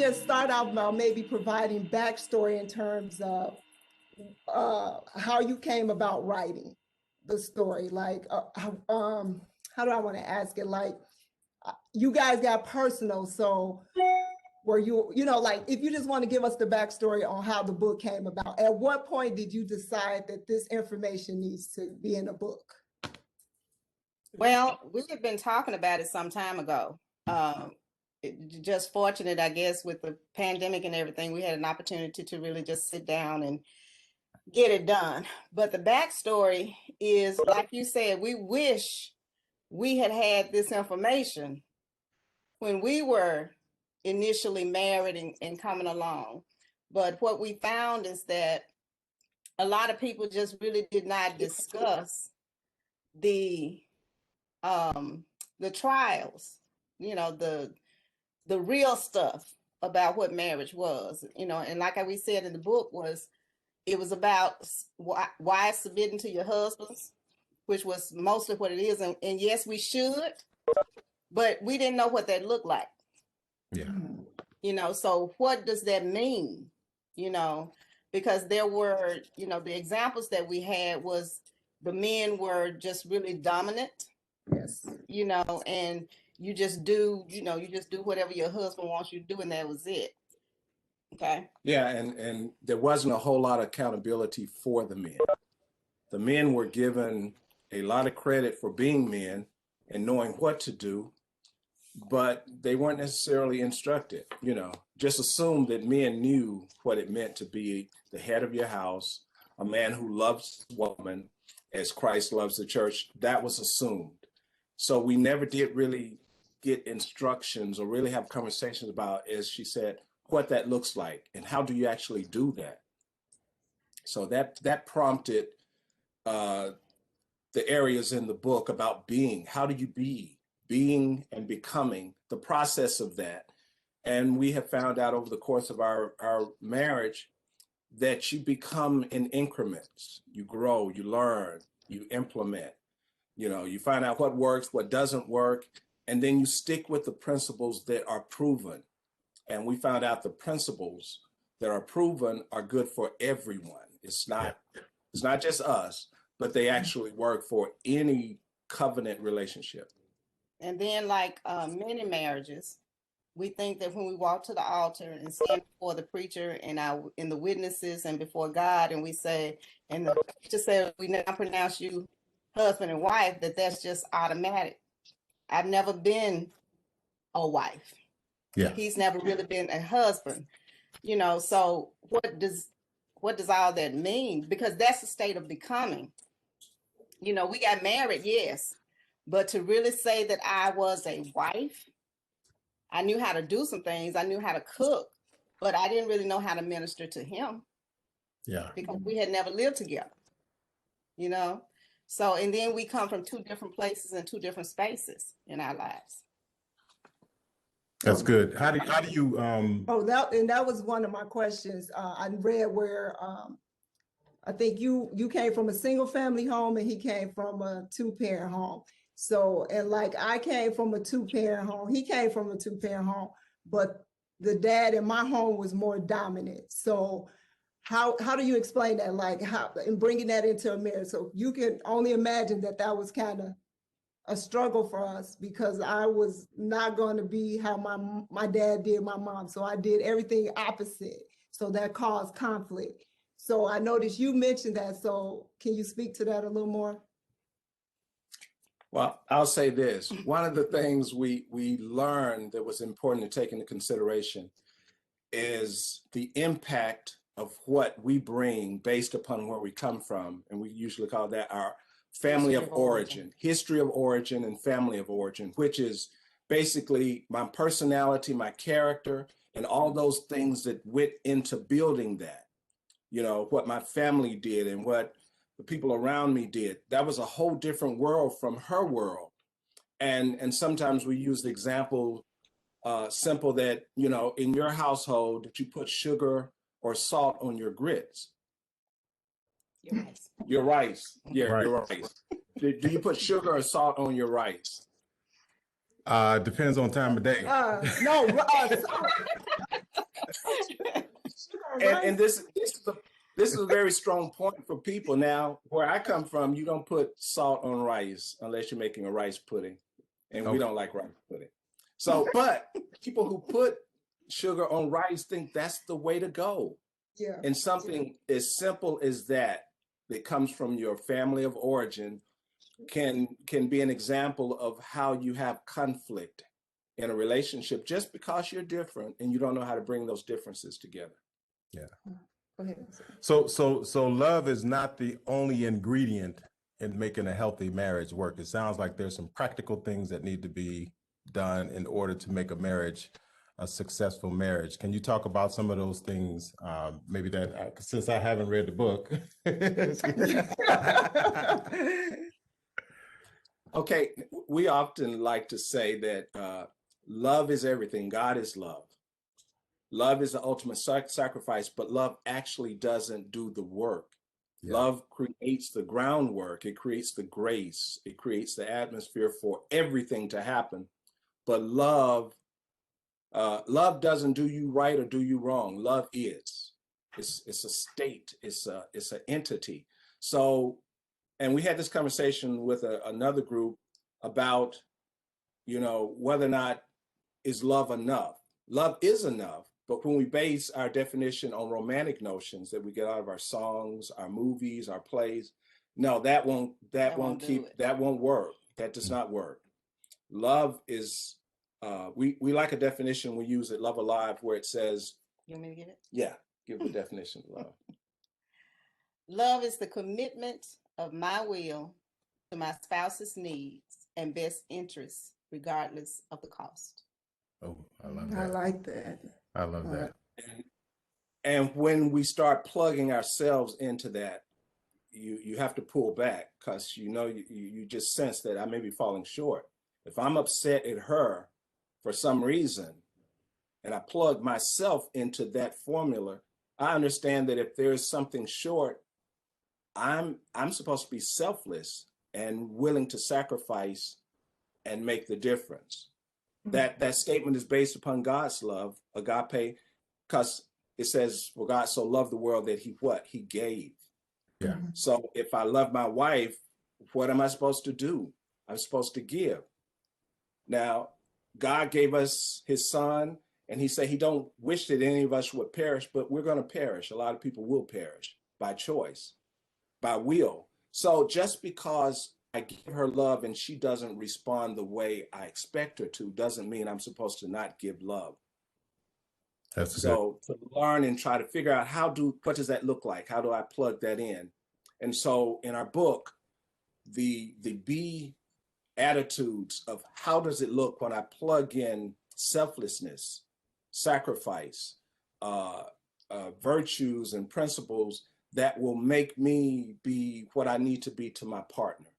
just start out by maybe providing backstory in terms of how you came about writing the story? Like, how do I want to ask it? Like, you guys got personal, so were you, like, if you just want to give us the backstory on how the book came about, at what point did you decide that this information needs to be in a book? Well, we had been talking about it some time ago. Just fortunate, I guess, with the pandemic and everything, we had an opportunity to really just sit down and get it done. But the backstory is, like you said, we wish we had had this information when we were initially married and coming along. But what we found is that a lot of people just really did not discuss the trials, the real stuff about what marriage was, and like we said in the book, it was about wives submitting to your husbands, which was mostly what it is. And yes, we should, but we didn't know what that looked like. Yeah. So what does that mean? Because there were, the examples that we had was the men were just really dominant. Yes. And you just do whatever your husband wants you to do, and that was it. Okay. Yeah, and there wasn't a whole lot of accountability for the men. The men were given a lot of credit for being men and knowing what to do, but they weren't necessarily instructed. Just assume that men knew what it meant to be the head of your house, a man who loves his woman as Christ loves the church. That was assumed. So we never did really get instructions or really have conversations about, as she said, what that looks like and how do you actually do that. So that prompted the areas in the book about being. How do you being and becoming, the process of that. And we have found out over the course of our marriage that you become in increments. You grow, you learn, you implement. You find out what works, what doesn't work, and then you stick with the principles that are proven. And we found out the principles that are proven are good for everyone. It's not just us, but they actually work for any covenant relationship. And then, like many marriages, we think that when we walk to the altar and stand before the preacher and in the witnesses and before God, and we say, and the preacher said, we now pronounce you husband and wife, that's just automatic. I've never been a wife. Yeah. He's never really been a husband. So what does all that mean? Because that's the state of becoming. We got married, yes, but to really say that I was a wife, I knew how to do some things. I knew how to cook, but I didn't really know how to minister to him. Yeah. Because we had never lived together, So, and then we come from two different places and two different spaces in our lives. That's good. How do you that was one of my questions. I read where I think you came from a single family home and he came from a 2-parent home. So, and like I came from a 2-parent home, he came from a 2-parent home, but the dad in my home was more dominant. So how do you explain that? Like how, and bringing that into a marriage? So you can only imagine that was kind of a struggle for us, because I was not going to be how my dad did my mom. So I did everything opposite. So that caused conflict. So I noticed you mentioned that. So can you speak to that a little more? Well, I'll say this. One of the things we learned that was important to take into consideration is the impact of what we bring based upon where we come from. And we usually call that our family of origin, history of origin and family of origin, which is basically my personality, my character, and all those things that went into building that. What my family did and what the people around me did. That was a whole different world from her world. And sometimes we use the example simple that, in your household, that you put sugar or salt on your grits. Your rice. Yeah, right. Your rice. Do you put sugar or salt on your rice? Depends on time of day. No. And this is a very strong point for people. Now, where I come from, you don't put salt on rice unless you're making a rice pudding, and we don't like rice pudding. So, but people who put sugar on rice think that's the way to go. Yeah. And something as simple as that comes from your family of origin can be an example of how you have conflict in a relationship just because you're different and you don't know how to bring those differences together. Yeah. Go ahead. So love is not the only ingredient in making a healthy marriage work. It sounds like there's some practical things that need to be done in order to make a marriage a successful marriage. Can you talk about some of those things? Maybe that, since I haven't read the book. Okay, we often like to say that love is everything. God is love. Love is the ultimate sacrifice, but love actually doesn't do the work. Yeah. Love creates the groundwork. It creates the grace. It creates the atmosphere for everything to happen. But love doesn't do you right or do you wrong. Love is. It's a state. It's an entity. So, and we had this conversation with another group about, whether or not is love enough. Love is enough, but when we base our definition on romantic notions that we get out of our songs, our movies, our plays, no, that won't work. That does not work. Love is, we like a definition we use at Love Alive where it says, you want me to get it? Yeah, give the definition of love. Love is the commitment of my will to my spouse's needs and best interests, regardless of the cost. Oh, I love that. I like that. I love that. And when we start plugging ourselves into that, you have to pull back because you just sense that I may be falling short. If I'm upset at her for some reason, and I plug myself into that formula, I understand that if there is something short, I'm supposed to be selfless and willing to sacrifice and make the difference. Mm-hmm. That statement is based upon God's love, agape, because it says, well, God so loved the world that he gave. Yeah. So if I love my wife, what am I supposed to do? I'm supposed to give. Now, God gave us his son, and he said he don't wish that any of us would perish, but we're going to perish. A lot of people will perish by choice, by will. So just because I give her love and she doesn't respond the way I expect her to doesn't mean I'm supposed to not give love. That's so good. To learn and try to figure out what does that look like? How do I plug that in? And so in our book, the B attitudes of how does it look when I plug in selflessness, sacrifice, virtues and principles that will make me be what I need to be to my partner.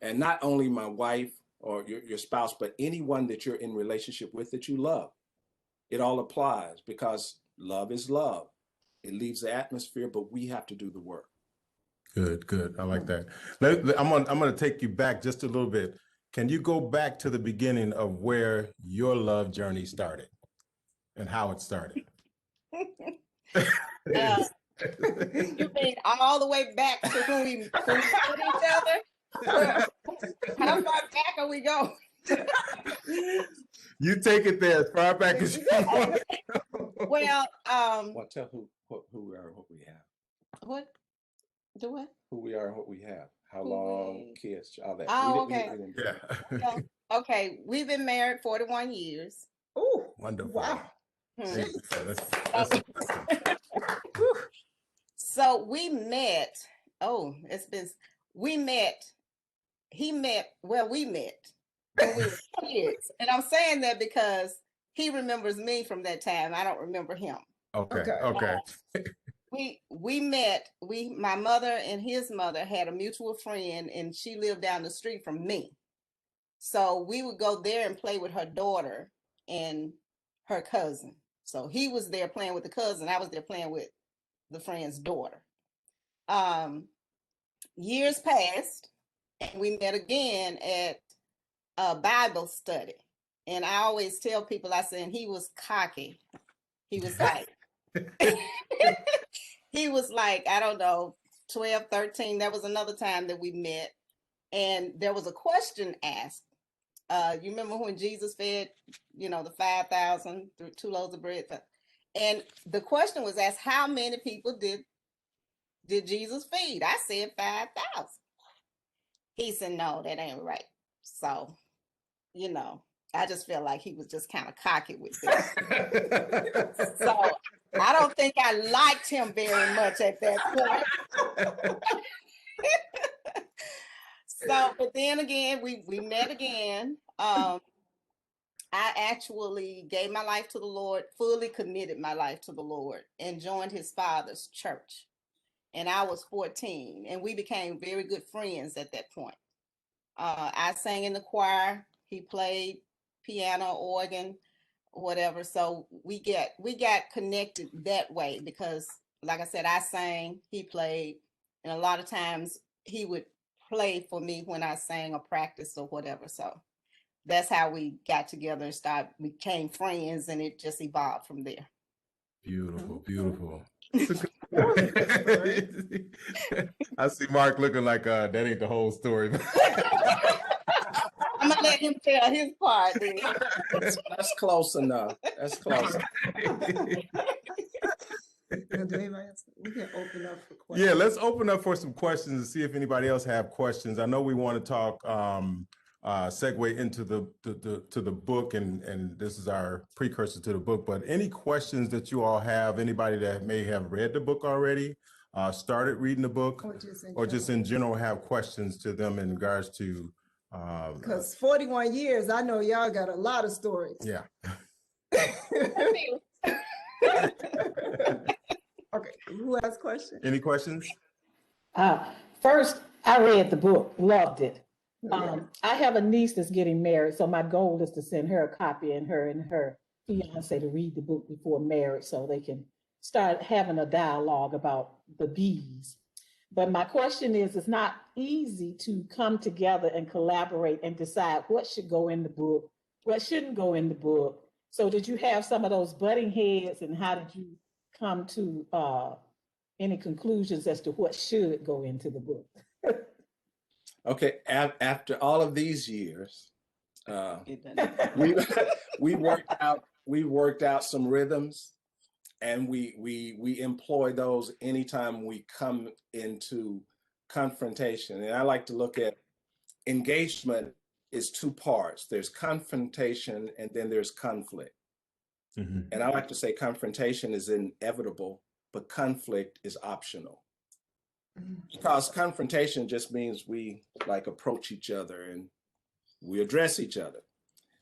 And not only my wife or your spouse, but anyone that you're in relationship with that you love. It all applies because love is love. It leaves the atmosphere, but we have to do the work. Good. I like that. I'm going to take you back just a little bit. Can you go back to the beginning of where your love journey started and how it started? You mean all the way back to when we met each other? How far back are we going? You take it there as far back as you want. Well, tell who we are and what we have. What? Do what? Who we are and what we have. How long, kids, all that. Oh, okay. Yeah. Okay, we've been married 41 years. Oh, wonderful. Wow. So we met. We met when we were kids. And I'm saying that because he remembers me from that time. I don't remember him. Okay. We met, my mother and his mother had a mutual friend, and she lived down the street from me. So we would go there and play with her daughter and her cousin. So he was there playing with the cousin. I was there playing with the friend's daughter. Years passed, and we met again at a Bible study. And I always tell people, I said, he was cocky He was like, he was like, I don't know, 12, 13. That was another time that we met. And there was a question asked. You remember when Jesus fed, the 5,000 through 2 loaves of bread? And the question was asked, how many people did Jesus feed? I said 5,000. He said, no, that ain't right. So, I just felt like he was just kind of cocky with that. So I don't think I liked him very much at that point. So, but then again, we met again. I actually gave my life to the Lord, fully committed my life to the Lord, and joined his father's church. And I was 14, and we became very good friends at that point. I sang in the choir. He played piano, organ, whatever. So we got connected that way because, like I said, I sang, he played, and a lot of times he would play for me when I sang or practiced or whatever. So that's how we got together and became friends, and it just evolved from there. Beautiful, beautiful. I see Mark looking like that ain't the whole story. I'm gonna let him tell his part then. That's close enough. That's close. We can open up for questions. Yeah, let's open up for some questions and see if anybody else have questions. I know we want to talk segue into the book, and this is our precursor to the book. But any questions that you all have, anybody that may have read the book already, started reading the book, or just in general have questions to them in regards to. Because 41 years, I know y'all got a lot of stories. Yeah. Okay, who has questions? Any questions? First, I read the book, loved it. I have a niece that's getting married, so my goal is to send her a copy and her fiance to read the book before marriage so they can start having a dialogue about the bees. But my question is, it's not easy to come together and collaborate and decide what should go in the book, what shouldn't go in the book. So did you have some of those butting heads, and how did you come to any conclusions as to what should go into the book? Okay, after all of these years, we worked out some rhythms, and we employ those anytime we come into confrontation. And I like to look at engagement is two parts. There's confrontation, and then there's conflict. Mm-hmm. And I like to say confrontation is inevitable, but conflict is optional. Because confrontation just means we approach each other and we address each other.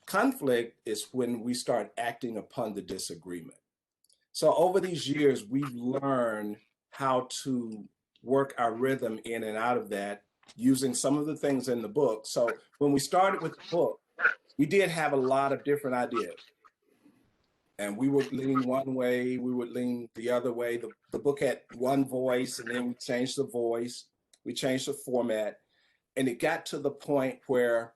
Conflict is when we start acting upon the disagreement. So over these years, we've learned how to work our rhythm in and out of that using some of the things in the book. So when we started with the book, we did have a lot of different ideas. And we would lean one way, we would lean the other way. The book had one voice, and then we changed the voice, we changed the format, and it got to the point where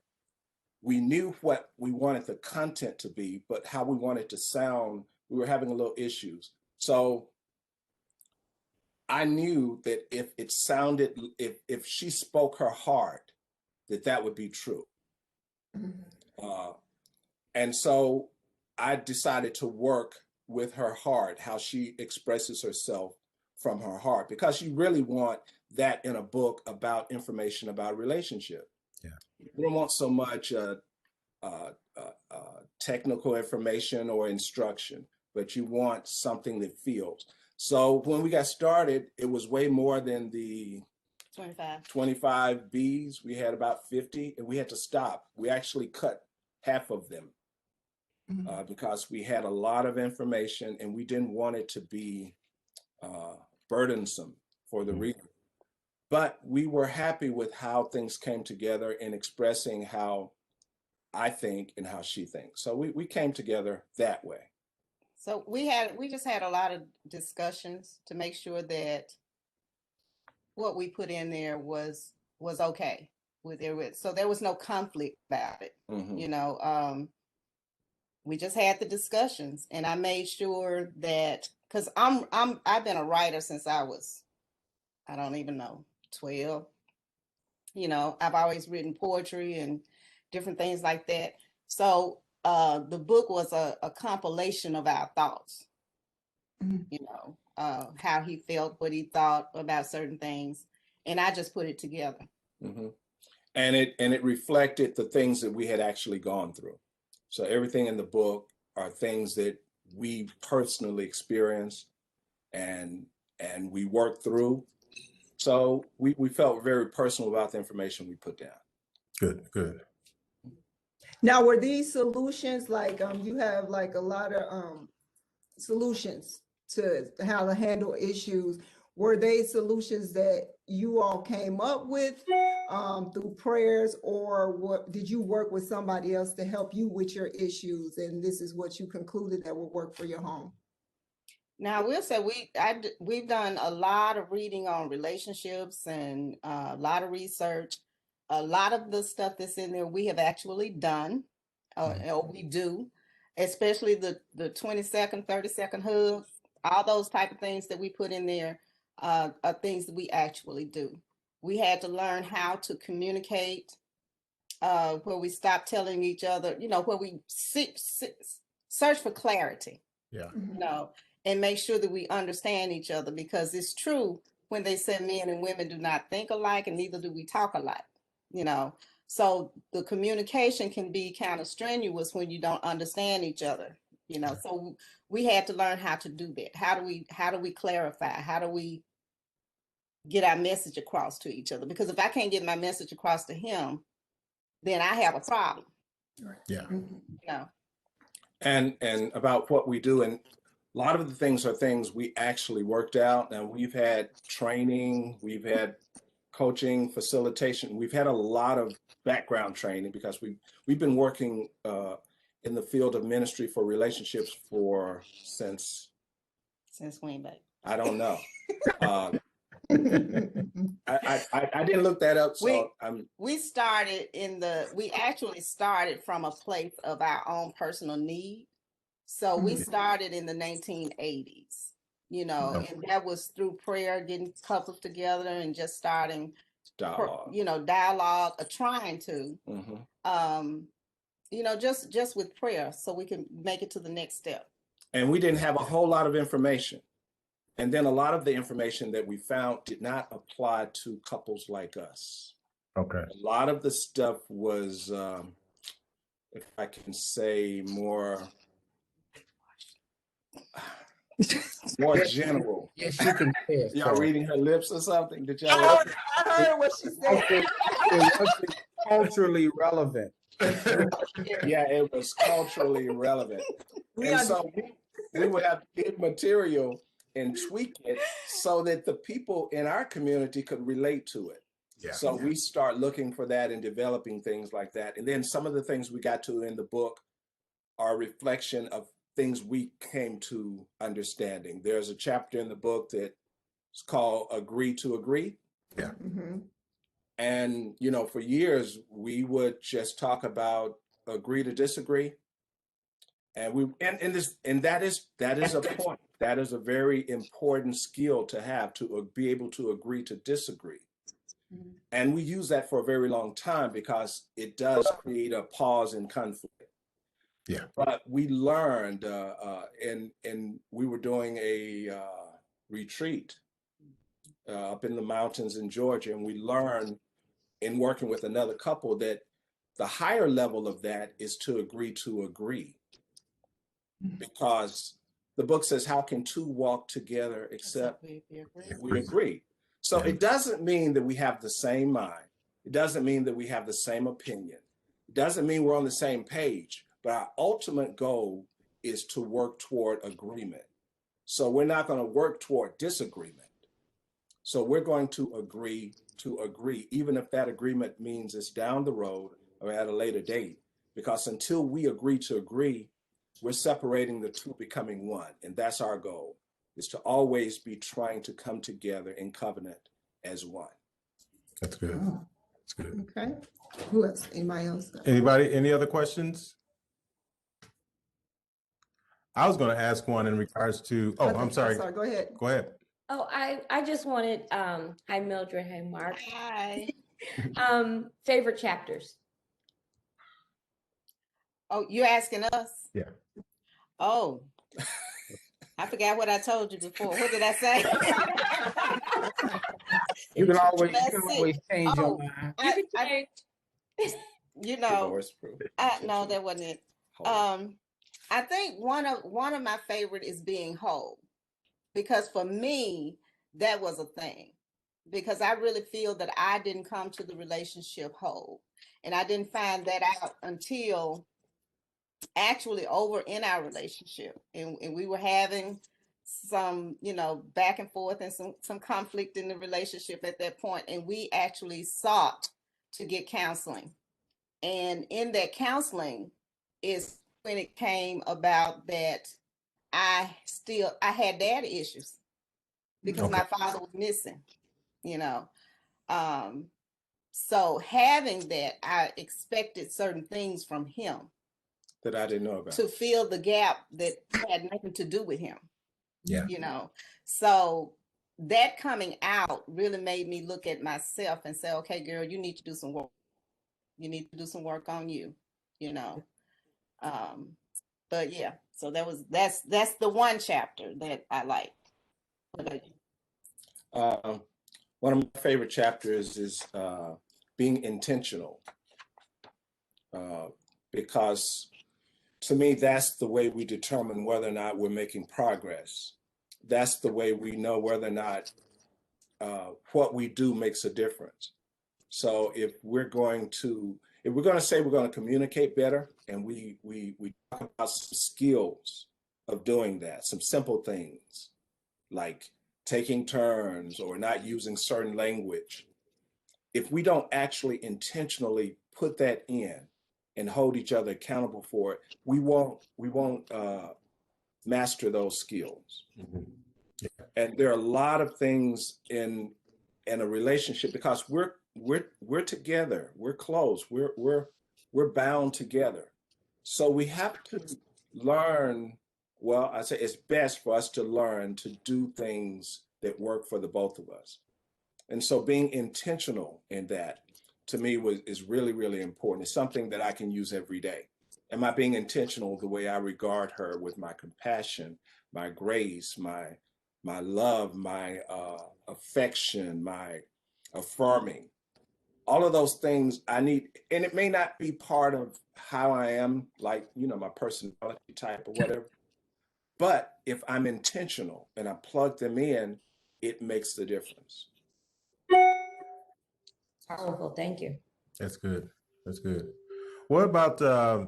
we knew what we wanted the content to be, but how we wanted to sound, we were having a little issues. So I knew that if it sounded, if she spoke her heart, that would be true. And so I decided to work with her heart, how she expresses herself from her heart, because you really want that in a book about information about relationship. Yeah. You don't want so much technical information or instruction, but you want something that feels. So when we got started, it was way more than the 25 Bs. We had about 50, and we had to stop. We actually cut half of them. Because we had a lot of information and we didn't want it to be burdensome for the reader. But we were happy with how things came together in expressing how I think and how she thinks. So we came together that way. So we just had a lot of discussions to make sure that what we put in there was okay with it. So there was no conflict about it. Mm-hmm. we just had the discussions, and I made sure that, because I've been a writer since I was, I don't even know, 12. You know, I've always written poetry and different things like that. So the book was a compilation of our thoughts, you know, how he felt, what he thought about certain things. And I just put it together. Mhm. And it reflected the things that we had actually gone through. So everything in the book are things that we personally experienced and we worked through. So we felt very personal about the information we put down. Good, good. Now, were these solutions like you have like a lot of solutions to how to handle issues? Were they solutions that you all came up with through prayers, or what did you work with somebody else to help you with your issues, and this is what you concluded that would work for your home? Now, I will say we've done a lot of reading on relationships and a lot of research. A lot of the stuff that's in there we have actually done, or we do, especially the 20-second, 30-second hugs. All those type of things that we put in there are things that we actually do. We had to learn how to communicate, where we stop telling each other, you know, where we search for clarity. Yeah. You know, and make sure that we understand each other, because it's true when they say men and women do not think alike, and neither do we talk alike, you know. So the communication can be kind of strenuous when you don't understand each other, you know. So we had to learn how to do that. How do we clarify? How do we get our message across to each other? Because if I can't get my message across to him, then I have a problem. Yeah. You know. And about what we do, and a lot of the things are things we actually worked out. And we've had training, we've had coaching, facilitation, we've had a lot of background training, because we've been working in the field of ministry for relationships since When, babe? I don't know. I didn't look that up, so we actually started from a place of our own personal need. So we started in the 1980s, you know, and that was through prayer, getting couples together and just starting dialogue, you know, dialogue, or trying to, Mm-hmm. You know, just with prayer, so we can make it to the next step. And we didn't have a whole lot of information. And then a lot of the information that we found did not apply to couples like us. Okay. A lot of the stuff was, if I can say, more general. Yes, you can say it. Y'all reading her lips or something? Did y'all? I heard what she said. It wasn't culturally relevant. Yeah, it was culturally relevant. And so we would have to get material and tweak it so that the people in our community could relate to it. Yeah. So we start looking for that and developing things like that. And then some of the things we got to in the book are a reflection of things we came to understanding. There's a chapter in the book that's called Agree to Agree. Yeah. Mm-hmm. And, you know, for years, we would just talk about agree to disagree. And that is a point. That is a very important skill to have, to be able to agree to disagree. Mm-hmm. And we use that for a very long time because it does create a pause in conflict. Yeah. But we learned, and we were doing a retreat up in the mountains in Georgia, and we learned in working with another couple that the higher level of that is to agree. Because the book says, how can two walk together except we agree? So it doesn't mean that we have the same mind. It doesn't mean that we have the same opinion. It doesn't mean we're on the same page, but our ultimate goal is to work toward agreement. So we're not going to work toward disagreement. So we're going to agree, even if that agreement means it's down the road or at a later date, because until we agree to agree, we're separating the two, becoming one. And that's our goal, is to always be trying to come together in covenant as one. That's good. Oh. That's good. Okay. Who else? Anybody else? Anybody, any other questions? I was going to ask one in regards to, oh, I'm sorry. Go ahead. Go ahead. Oh, I just wanted, hi Mildred, hi Mark. Hi. Favorite chapters. Oh, you're asking us? Yeah. Oh, I forgot what I told you before. What did I say? You can always Let's see. change your Oh, mind. You can change. you know, Divorce proof. no, that wasn't it. I think one of my favorite is being whole, because for me, that was a thing, because I really feel that I didn't come to the relationship whole, and I didn't find that out until actually over in our relationship, and we were having some, back and forth and some conflict in the relationship at that point, and we actually sought to get counseling. And in that counseling is when it came about that I had daddy issues because my father was missing, you know. So having that, I expected certain things from him That I didn't know about. to fill the gap that had nothing to do with him. Yeah. So that coming out really made me look at myself and say, okay, girl, you need to do some work. You need to do some work on you, but yeah, so that's the one chapter that I like. What about you? One of my favorite chapters is being intentional, because to me, that's the way we determine whether or not we're making progress. That's the way we know whether or not what we do makes a difference. So if we're going to say we're going to communicate better, and we talk about some skills of doing that, some simple things like taking turns or not using certain language. If we don't actually intentionally put that in and hold each other accountable for it, we won't master those skills. Mm-hmm. Yeah. And there are a lot of things in a relationship, because we're together, we're close, we're bound together. So we have to learn. Well, I say it's best for us to learn to do things that work for the both of us. And so being intentional in that, to me, is really, really important. It's something that I can use every day. Am I being intentional the way I regard her, with my compassion, my grace, my love, my affection, my affirming? All of those things I need, and it may not be part of how I am, like, my personality type or whatever. But if I'm intentional and I plug them in, it makes the difference. Powerful, thank you. That's good. That's good. What about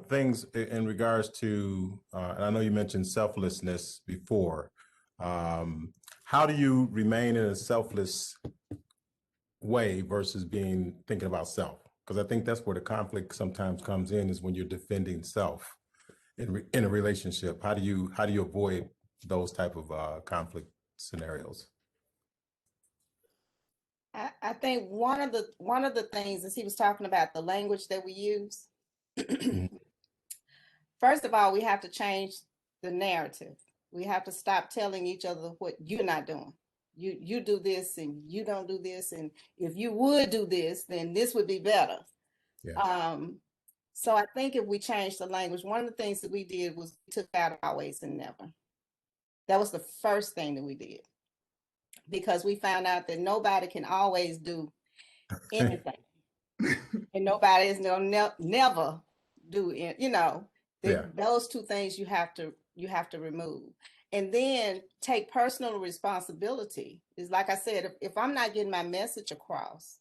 things in regards to, and I know you mentioned selflessness before. How do you remain in a selfless way versus thinking about self? Because I think that's where the conflict sometimes comes in, is when you're defending self in a relationship. How do you avoid those type of conflict scenarios? I think one of the things is he was talking about the language that we use. First of all, we have to change the narrative. We have to stop telling each other what you're not doing. You do this and you don't do this, and if you would do this, then this would be better. Yeah. So I think if we change the language, one of the things that we did was we took out always and never. That was the first thing that we did, because we found out that nobody can always do anything, and nobody is gonna never do it. Yeah. Those two things you have to remove, and then take personal responsibility. Is like I said, if I'm not getting my message across,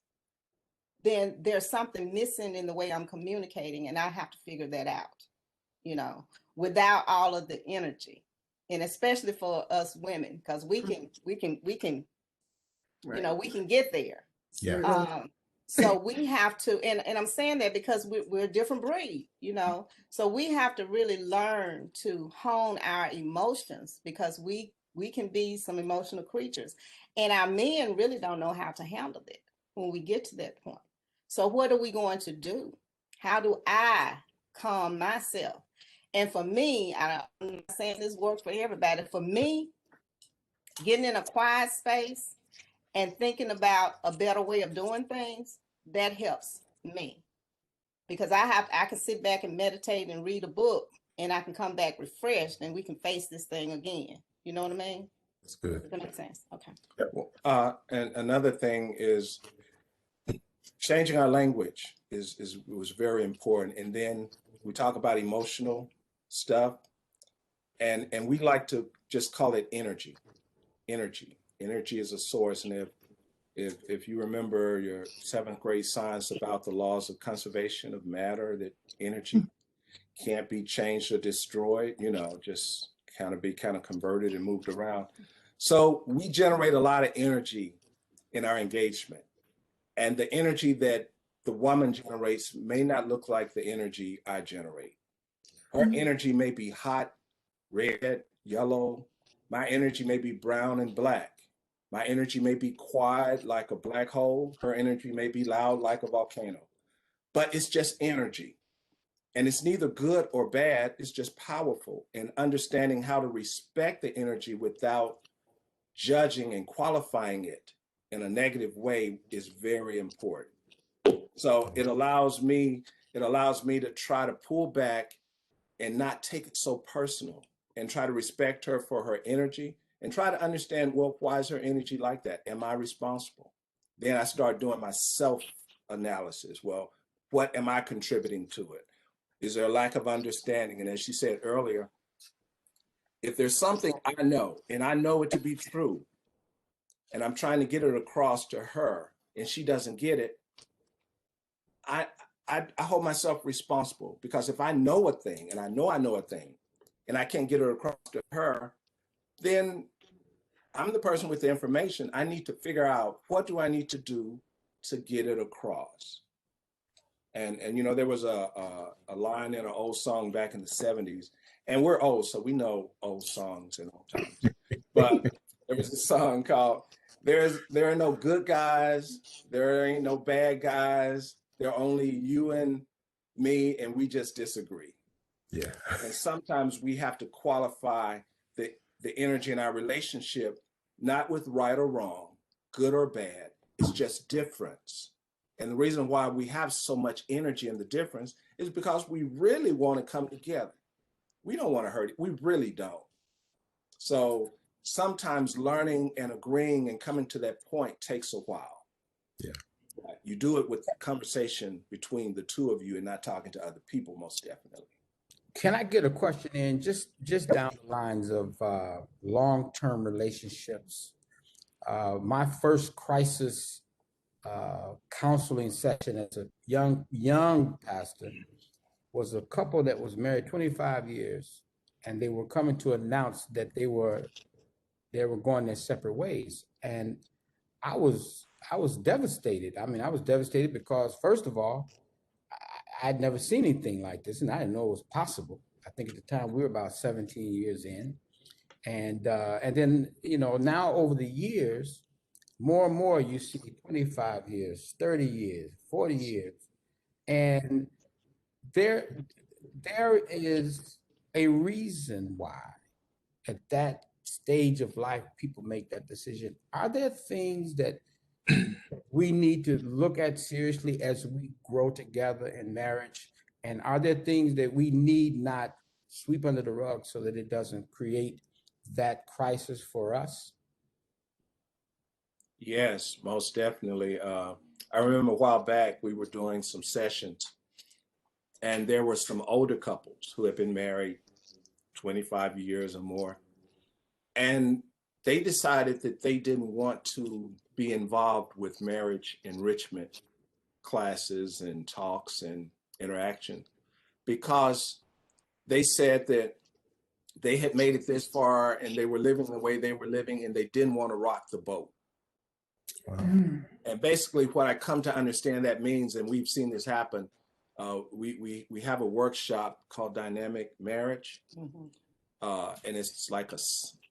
then there's something missing in the way I'm communicating, and I have to figure that out, without all of the energy. And especially for us women, because we can, Right. we can get there. Yeah. So we have to, and I'm saying that because we're a different breed, so we have to really learn to hone our emotions, because we can be some emotional creatures, and our men really don't know how to handle it when we get to that point. So what are we going to do? How do I calm myself? And for me, I'm not saying this works for everybody. For me, getting in a quiet space and thinking about a better way of doing things, that helps me. Because I can sit back and meditate and read a book, and I can come back refreshed, and we can face this thing again. You know what I mean? That's good. Does that make sense? Okay. And another thing is changing our language was very important. And then we talk about emotional stuff, and we like to just call it energy. Energy is a source. And if you remember your 7th grade science about the laws of conservation of matter, that energy can't be changed or destroyed, just be converted and moved around. So we generate a lot of energy in our engagement. And the energy that the woman generates may not look like the energy I generate. Her energy may be hot, red, yellow. My energy may be brown and black. My energy may be quiet like a black hole. Her energy may be loud like a volcano. But it's just energy. And it's neither good or bad. It's just powerful. And understanding how to respect the energy without judging and qualifying it in a negative way is very important. So it allows me to try to pull back and not take it so personal, and try to respect her for her energy, and try to understand, well, why is her energy like that? Am I responsible? Then I start doing my self analysis. Well, what am I contributing to it? Is there a lack of understanding? And as she said earlier, if there's something I know, and I know it to be true, and I'm trying to get it across to her, and she doesn't get it, I hold myself responsible. Because if I know a thing, and I know a thing, and I can't get it across to her, then I'm the person with the information. I need to figure out, what do I need to do to get it across? And there was a line in an old song back in the 70s, and we're old, so we know old songs and old times. But there was a song called there are no good guys, there ain't no bad guys, there are only you and me, and we just disagree. Yeah. And sometimes we have to qualify the energy in our relationship, not with right or wrong, good or bad. It's just difference. And the reason why we have so much energy in the difference is because we really want to come together. We don't want to hurt it. We really don't. So sometimes learning and agreeing and coming to that point takes a while. Yeah. You do it with conversation between the two of you and not talking to other people, most definitely. Can I get a question in just down the lines of long-term relationships? My first crisis counseling session as a young pastor was a couple that was married 25 years, and they were coming to announce that they were going their separate ways. And I was devastated. I mean, I was devastated because, first of all, I'd never seen anything like this, and I didn't know it was possible. I think at the time we were about 17 years in, and then now over the years, more and more you see 25 years, 30 years, 40 years, and there is a reason why at that stage of life people make that decision. Are there things that we need to look at seriously as we grow together in marriage? And are there things that we need not sweep under the rug so that it doesn't create that crisis for us? Yes, most definitely. I remember a while back we were doing some sessions, and there were some older couples who had been married 25 years or more. And they decided that they didn't want to be involved with marriage enrichment classes and talks and interaction, because they said that they had made it this far and they were living the way they were living, and they didn't want to rock the boat. Wow. And basically what I come to understand that means, and we've seen this happen, we have a workshop called Dynamic Marriage. And it's like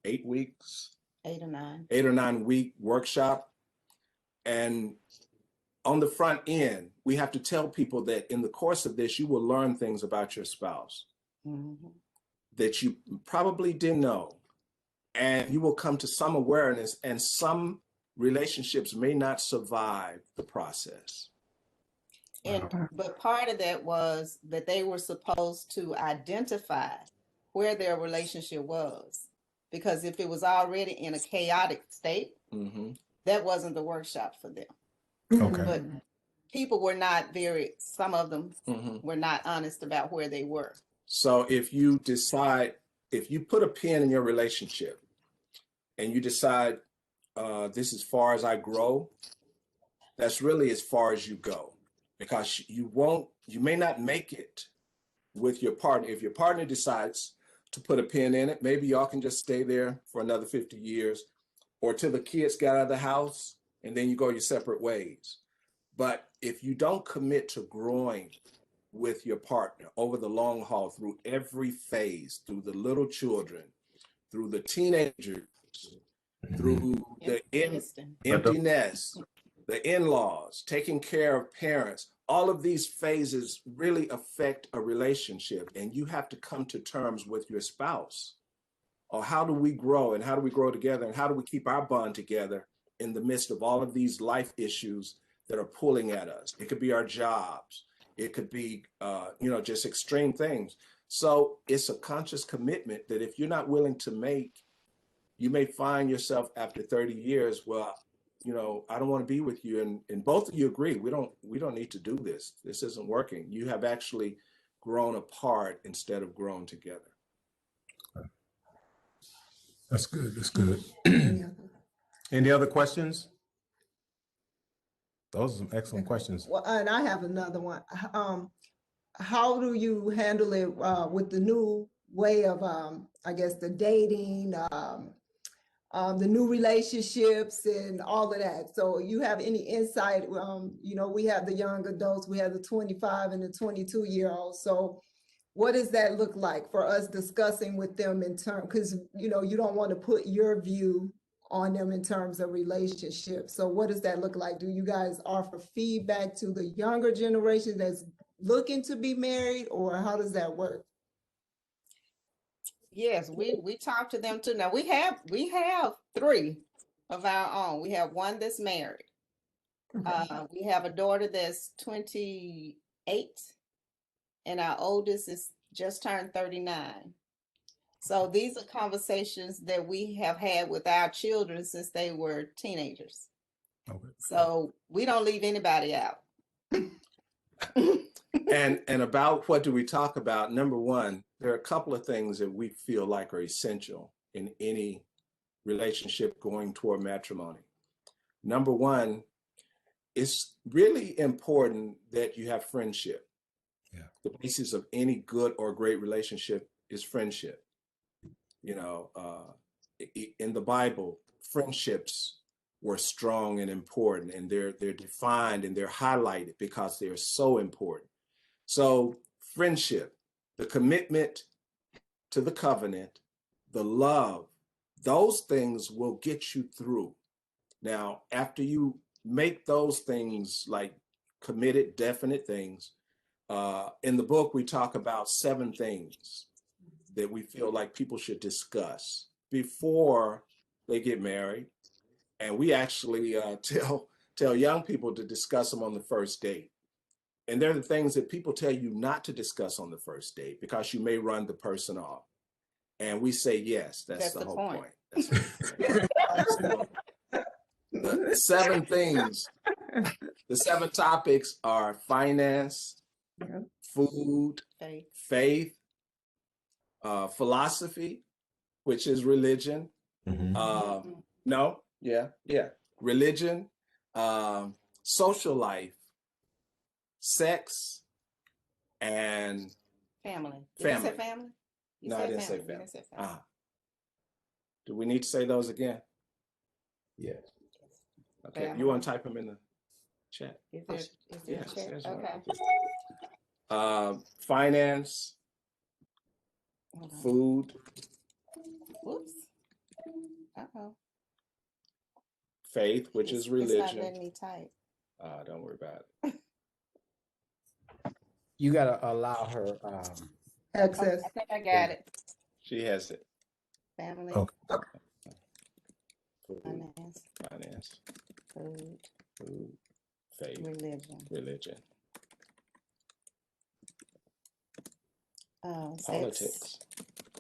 8 weeks, 8 or 9, 8 or 9 week workshop. And on the front end, we have to tell people that in the course of this, you will learn things about your spouse. Mhm. that you probably didn't know. And you will come to some awareness, and some relationships may not survive the process. And but part of that was that they were supposed to identify where their relationship was. Because if it was already in a chaotic state, Mhm. that wasn't the workshop for them. Okay. But people were not some of them Mhm. were not honest about where they were. So if you put a pin in your relationship and you decide, this is as far as I grow, that's really as far as you go, because you may not make it with your partner. If your partner decides to put a pin in it, maybe y'all can just stay there for another 50 years or till the kids get out of the house and then you go your separate ways. But if you don't commit to growing with your partner over the long haul, through every phase, through the little children, through the teenagers, through the empty nest, the in-laws, taking care of parents, all of these phases really affect a relationship. And you have to come to terms with your spouse. Or how do we grow, and how do we grow together, and how do we keep our bond together in the midst of all of these life issues that are pulling at us? It could be our jobs. It could be, just extreme things. So it's a conscious commitment that if you're not willing to make, you may find yourself after 30 years, well, I don't want to be with you. And both of you agree, we don't need to do this. This isn't working. You have actually grown apart instead of grown together. That's good. That's good. Any other questions? Those are some excellent questions. Well, and I have another one. How do you handle it with the new way of, I guess, the dating, the new relationships and all of that? So you have any insight? We have the young adults, we have the 25 and the 22-year-olds. So what does that look like for us discussing with them in terms, because, you don't want to put your view on them in terms of relationships. So what does that look like? Do you guys offer feedback to the younger generation that's looking to be married, or how does that work? Yes, we talk to them too. Now we have 3 of our own. We have one that's married. We have a daughter that's 28, and our oldest is just turned 39. So these are conversations that we have had with our children since they were teenagers. Okay. So we don't leave anybody out. And about what do we talk about? Number one, there are a couple of things that we feel like are essential in any relationship going toward matrimony. Number one, it's really important that you have friendship. Yeah. The basis of any good or great relationship is friendship. In the Bible, friendships were strong and important, and they're defined and they're highlighted because they're so important. So friendship, the commitment to the covenant, the love, those things will get you through. Now, after you make those things like committed, definite things, in the book, we talk about 7 things that we feel like people should discuss before they get married. And we actually tell young people to discuss them on the first date. And they're the things that people tell you not to discuss on the first date because you may run the person off. And we say, yes, that's the whole point. That's the point. The 7 things, the 7 topics are finance, food, faith, philosophy, which is religion. Religion, social life, sex, and family. Family. Did you say family? No, I didn't say family. Do we need to say those again? Yes. Okay, Family. you want to type them in the chat? Is there Yes, a chat? there's one. Okay. Finance, Hold on. food, Whoops. Uh-oh. faith, which is It's not religion. letting me type. Don't worry about it. You got to allow her Access. I think I got it. She has it. Family, Okay. Food, finance, finance, food, food, faith, religion. religion, Six. politics.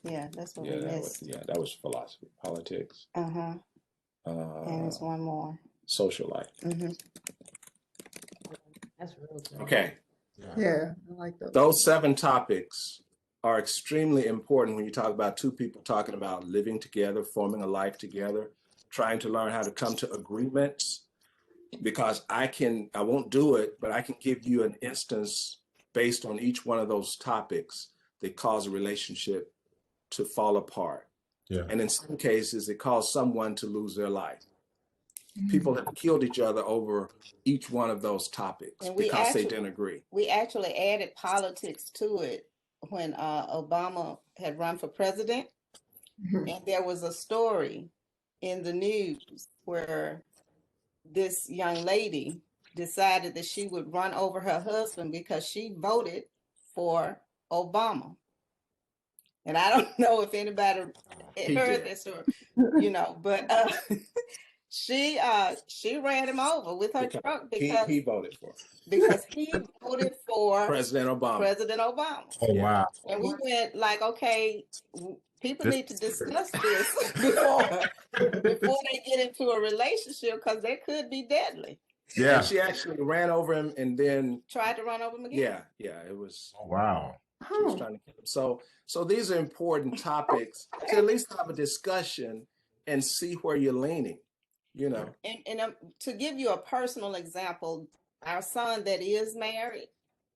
Yeah, that's what Yeah, we that missed. was philosophy, politics, Uh-huh. And there's one more. social life. Mm-hmm. That's real good. Okay. Yeah, I like those. Those 7 topics are extremely important when you talk about 2 people talking about living together, forming a life together, trying to learn how to come to agreements. Because I won't do it, but I can give you an instance based on each one of those topics that cause a relationship to fall apart. Yeah. And in some cases, it caused someone to lose their life. People have killed each other over each one of those topics because they didn't agree. We actually added politics to it when Obama had run for president. Mhm. And there was a story in the news where this young lady decided that she would run over her husband because she voted for Obama. And I don't know if anybody heard this story, but she ran him over with her truck because he voted for he voted for President Obama. Oh, Yeah. wow. And we went like, okay, people This- need to discuss this before they get into a relationship because they could be deadly. Yeah. And she actually ran over him and then Tried to run over him again. yeah, it was. Oh, wow. She was trying to kill him. So these are important topics to at least have a discussion and see where you're leaning, And to give you a personal example, our son that is married,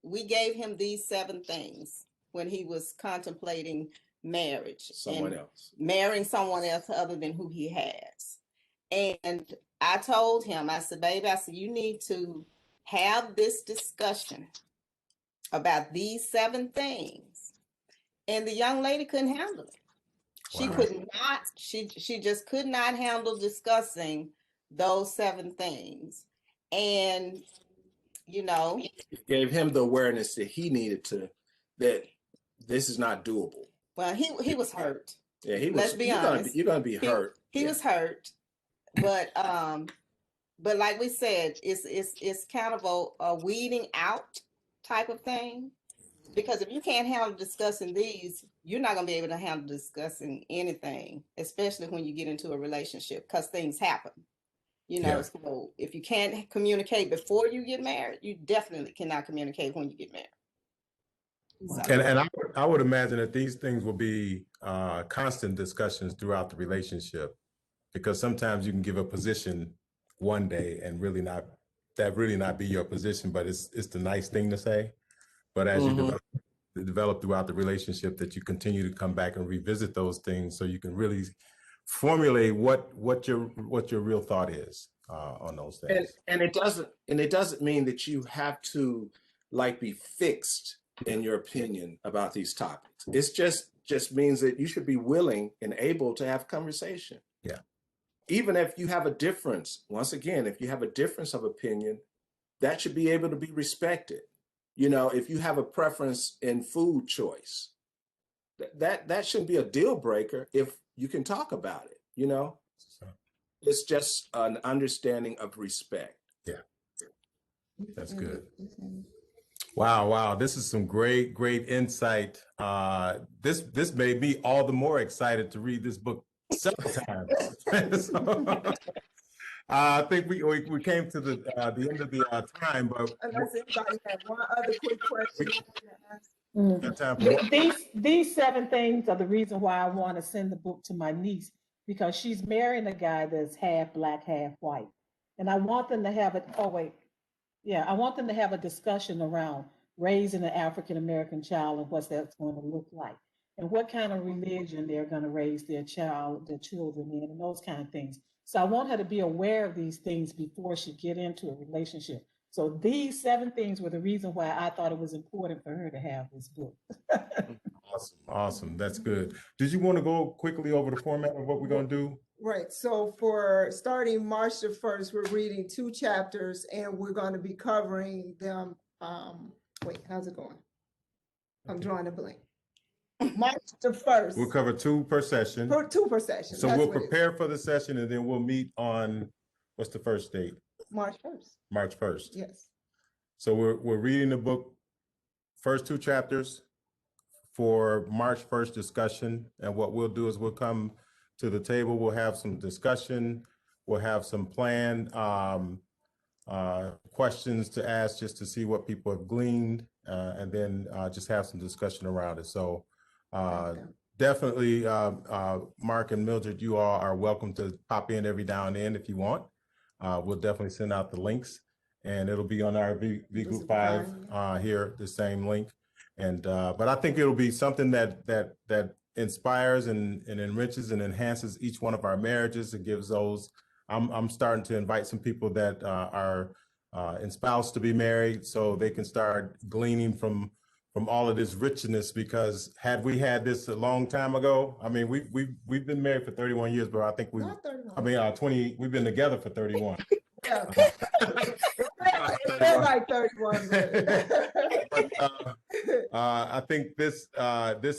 we gave him these 7 things when he was contemplating marriage. Someone and else. marrying someone else other than who he has. And I told him, I said, baby, you need to have this discussion about these 7 things. And the young lady couldn't handle it. She Wow. could not, she just could not handle discussing those 7 things. And, It gave him the awareness that he needed that this is not doable. well, he was hurt. Yeah, he was. Let's be honest. You're gonna be hurt. He was hurt, but like we said, it's kind of a weeding out type of thing. Because if you can't handle discussing these, you're not going to be able to handle discussing anything, especially when you get into a relationship, because things happen. Yeah. So if you can't communicate before you get married, you definitely cannot communicate when you get married. So, And I would imagine that these things will be constant discussions throughout the relationship, because sometimes you can give a position one day and really not be your position, but it's the nice thing to say. But as you develop throughout the relationship, that you continue to come back and revisit those things, so you can really formulate what your real thought is on those things. And it doesn't mean that you have to be fixed in your opinion about these topics. It's just means that you should be willing and able to have conversation. Yeah. Even if you have a difference, once again, if you have a difference of opinion, that should be able to be respected. If you have a preference in food choice, that shouldn't be a deal breaker if you can talk about it. It's just an understanding of respect. Yeah. That's good. Wow. This is some great insight. This made me all the more excited to read this book several times. I think we came to the end of the time, but Unless anybody had one other quick question. got time for These 7 things are the reason why I want to send the book to my niece, because she's marrying a guy that's half black, half white. And I want them to have I want them to have a discussion around raising an African American child and what that's going to look like, and what kind of religion they're going to raise their children in, and those kind of things. So I want her to be aware of these things before she get into a relationship. So these 7 things were the reason why I thought it was important for her to have this book. Awesome. That's good. Did you want to go quickly over the format of what we're going to do? Right, so for starting March the 1st, we're reading 2 chapters and we're going to be covering them. Wait, how's it going? I'm drawing a blank. March the 1st. We'll cover 2 per session. Two per session. So That's we'll what it is. prepare for the session and then we'll meet on, what's the first date? March 1st. March 1st. Yes. So we're reading the book, first 2 chapters for March 1st discussion. And what we'll do is we'll come to the table, we'll have some discussion, we'll have some planned questions to ask just to see what people have gleaned, and then just have some discussion around it. So definitely, Mark and Mildred, you all are welcome to pop in every now and then if you want. We'll definitely send out the links, and it'll be on our V Group 5 here, the same link. And but I think it'll be something that inspires and enriches and enhances each one of our marriages. It gives those. I'm starting to invite some people that are espoused to be married, so they can start gleaning from all of this richness. Because had we had this a long time ago, I mean, we've been married for 31 years, but I think Not 31. I mean, 20. We've been together for 31. Yeah. It felt like 31. But, I think this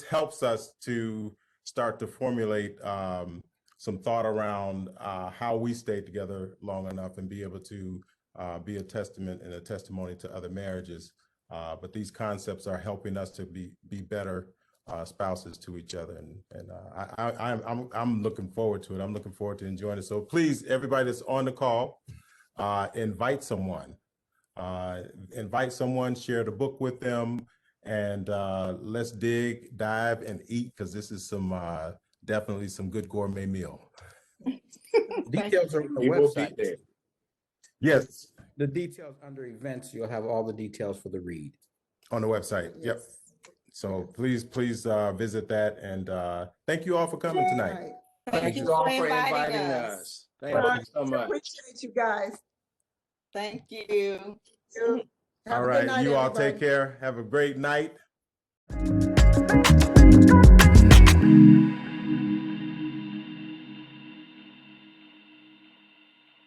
helps us to start to formulate some thought around how we stay together long enough and be able to be a testament and a testimony to other marriages. But these concepts are helping us to be better spouses to each other, and I'm looking forward to it. I'm looking forward to enjoying it. So please, everybody that's on the call, invite someone. Invite someone, share the book with them, and let's dive, and eat, because this is definitely some good gourmet meal. Details are on the We will be website. there. Yes, The details under events, you'll have all the details for the read. on the website. Yep. So please visit that, and thank you all for coming tonight. Right. Thank you all for inviting us. Thank you so much. Appreciate you guys. Thank you. Have All a good right, night, you all everybody. take care. Have a great night.